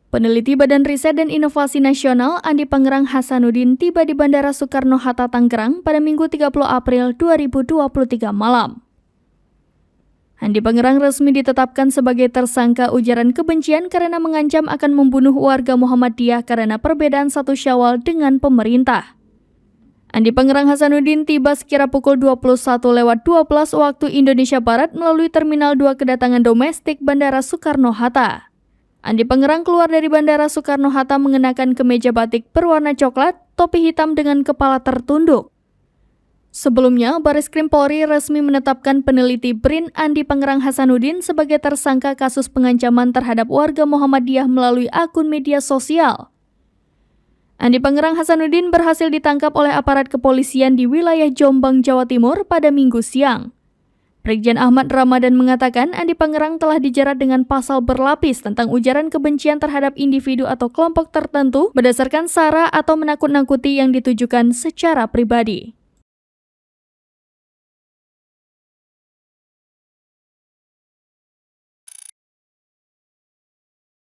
Peneliti Badan Riset dan Inovasi Nasional Andi Pangerang Hasanuddin tiba di Bandara Soekarno-Hatta Tangerang pada Minggu 30 April 2023 malam. Andi Pangerang resmi ditetapkan sebagai tersangka ujaran kebencian karena mengancam akan membunuh warga Muhammadiyah karena perbedaan 1 Syawal dengan pemerintah. Andi Pangerang Hasanuddin tiba sekira pukul 21.12 waktu Indonesia Barat melalui Terminal 2 kedatangan domestik Bandara Soekarno-Hatta. Andi Pangerang keluar dari Bandara Soekarno-Hatta mengenakan kemeja batik berwarna coklat, topi hitam dengan kepala tertunduk. Sebelumnya, Bareskrim Polri resmi menetapkan peneliti BRIN Andi Pangerang Hasanuddin sebagai tersangka kasus pengancaman terhadap warga Muhammadiyah melalui akun media sosial. Andi Pangerang Hasanuddin berhasil ditangkap oleh aparat kepolisian di wilayah Jombang, Jawa Timur pada Minggu siang. Brigjen Ahmad Ramadan mengatakan Andi Pangerang telah dijerat dengan pasal berlapis tentang ujaran kebencian terhadap individu atau kelompok tertentu berdasarkan sara atau menakut-nakuti yang ditujukan secara pribadi.